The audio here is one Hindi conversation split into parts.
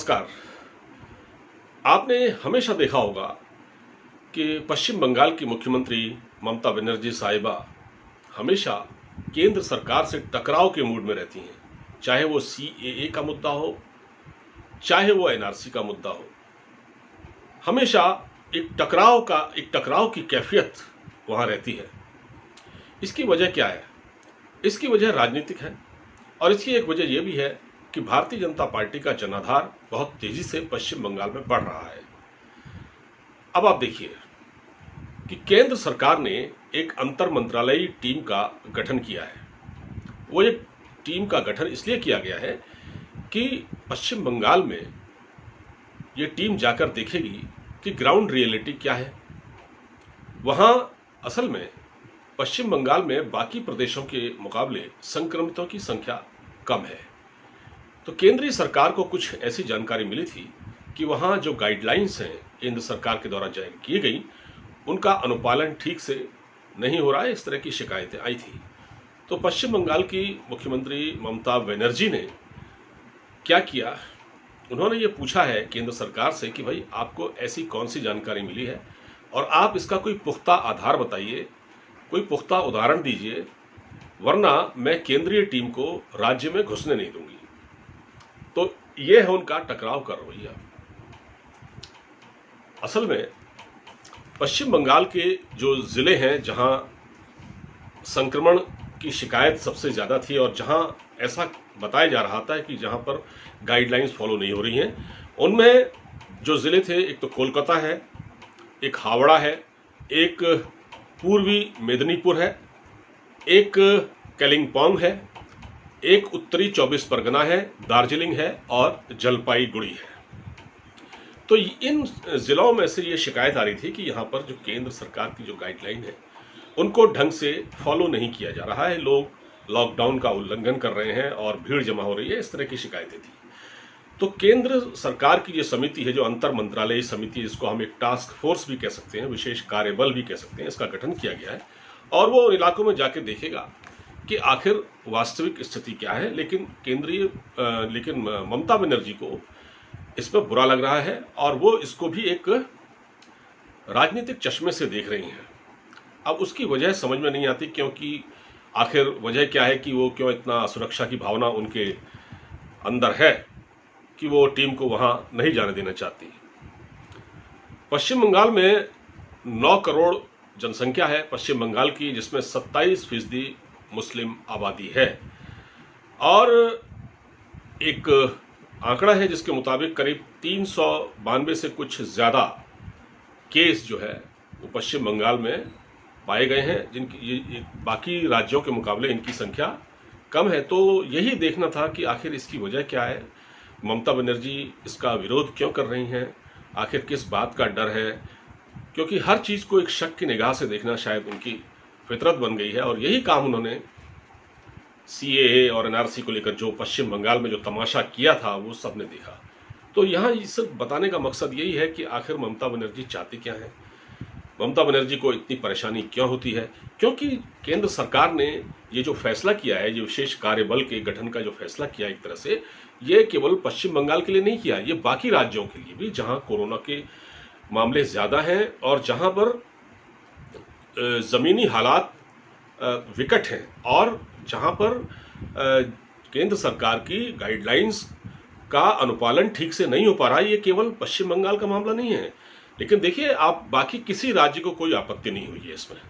नमस्कार। आपने हमेशा देखा होगा कि पश्चिम बंगाल की मुख्यमंत्री ममता बनर्जी साहिबा हमेशा केंद्र सरकार से टकराव के मूड में रहती हैं, चाहे वो सीएए का मुद्दा हो, चाहे वो एनआरसी का मुद्दा हो। हमेशा एक टकराव की कैफियत वहां रहती है। इसकी वजह क्या है? इसकी वजह राजनीतिक है और इसकी एक वजह यह भी है कि भारतीय जनता पार्टी का जनाधार बहुत तेजी से पश्चिम बंगाल में बढ़ रहा है। अब आप देखिए कि केंद्र सरकार ने एक अंतर मंत्रालयी टीम का गठन किया है। वो एक टीम का गठन इसलिए किया गया है कि पश्चिम बंगाल में ये टीम जाकर देखेगी कि ग्राउंड रियलिटी क्या है। वहां असल में पश्चिम बंगाल में बाकी प्रदेशों के मुकाबले संक्रमितों की संख्या कम है। तो केंद्रीय सरकार को कुछ ऐसी जानकारी मिली थी कि वहां जो गाइडलाइंस हैं केंद्र सरकार के द्वारा जारी की गई, उनका अनुपालन ठीक से नहीं हो रहा है। इस तरह की शिकायतें आई थी। तो पश्चिम बंगाल की मुख्यमंत्री ममता बनर्जी ने क्या किया, उन्होंने ये पूछा है केंद्र सरकार से कि भाई आपको ऐसी कौन सी जानकारी मिली है और आप इसका कोई पुख्ता आधार बताइए, कोई पुख्ता उदाहरण दीजिए, वरना मैं केंद्रीय टीम को राज्य में घुसने नहीं दूंगी। तो यह है उनका टकराव का रवैया। असल में पश्चिम बंगाल के जो जिले हैं जहां संक्रमण की शिकायत सबसे ज्यादा थी और जहां ऐसा बताया जा रहा था कि जहां पर गाइडलाइंस फॉलो नहीं हो रही हैं, उनमें जो जिले थे, एक तो कोलकाता है, एक हावड़ा है, एक पूर्वी मेदिनीपुर है, एक कालिम्पोंग है, एक उत्तरी 24 परगना है, दार्जिलिंग है और जलपाईगुड़ी है। तो इन जिलों में से ये शिकायत आ रही थी कि यहाँ पर जो केंद्र सरकार की जो गाइडलाइन है उनको ढंग से फॉलो नहीं किया जा रहा है, लोग लॉकडाउन का उल्लंघन कर रहे हैं और भीड़ जमा हो रही है, इस तरह की शिकायतें थी। तो केंद्र सरकार की ये समिति है, जो अंतर मंत्रालयी समिति, जिसको हम एक टास्क फोर्स भी कह सकते हैं, विशेष कार्यबल भी कह सकते हैं, इसका गठन किया गया है और वो इलाकों में जाके देखेगा कि आखिर वास्तविक स्थिति क्या है। लेकिन ममता बनर्जी को इस पर बुरा लग रहा है और वो इसको भी एक राजनीतिक चश्मे से देख रही हैं। अब उसकी वजह समझ में नहीं आती, क्योंकि आखिर वजह क्या है कि वो क्यों इतना सुरक्षा की भावना उनके अंदर है कि वो टीम को वहां नहीं जाने देना चाहती। पश्चिम बंगाल में 9 करोड़ जनसंख्या है पश्चिम बंगाल की, जिसमें 27% मुस्लिम आबादी है और एक आंकड़ा है जिसके मुताबिक करीब 392 से कुछ ज्यादा केस जो है वो पश्चिम बंगाल में पाए गए हैं, जिनकी बाकी राज्यों के मुकाबले इनकी संख्या कम है। तो यही देखना था कि आखिर इसकी वजह क्या है, ममता बनर्जी इसका विरोध क्यों कर रही हैं, आखिर किस बात का डर है, क्योंकि हर चीज को एक शक की निगाह से देखना शायद उनकी फितरत बन गई है और यही काम उन्होंने सीएए और एनआरसी को लेकर जो पश्चिम बंगाल में जो तमाशा किया था वो सबने देखा। तो यहाँ सिर्फ बताने का मकसद यही है कि आखिर ममता बनर्जी चाहती क्या है, ममता बनर्जी को इतनी परेशानी क्यों होती है। क्योंकि केंद्र सरकार ने ये जो फैसला किया है, ये विशेष कार्यबल के गठन का जो फैसला किया, एक तरह से ये केवल पश्चिम बंगाल के लिए नहीं किया, ये बाकी राज्यों के लिए भी जहां कोरोना के मामले ज्यादा हैं और जहां पर जमीनी हालात विकट हैं और जहां पर केंद्र सरकार की गाइडलाइंस का अनुपालन ठीक से नहीं हो पा रहा है। ये केवल पश्चिम बंगाल का मामला नहीं है, लेकिन देखिए आप बाकी किसी राज्य को कोई आपत्ति नहीं हुई है इसमें।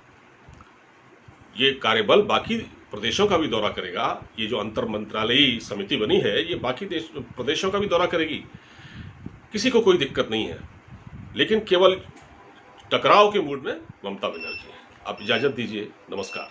ये कार्यबल बाकी प्रदेशों का भी दौरा करेगा, ये जो अंतर मंत्रालयी समिति बनी है ये बाकी प्रदेशों का भी दौरा करेगी, किसी को कोई दिक्कत नहीं है, लेकिन केवल टकराव के मूड में ममता बनर्जी है। आप इजाजत दीजिए, नमस्कार।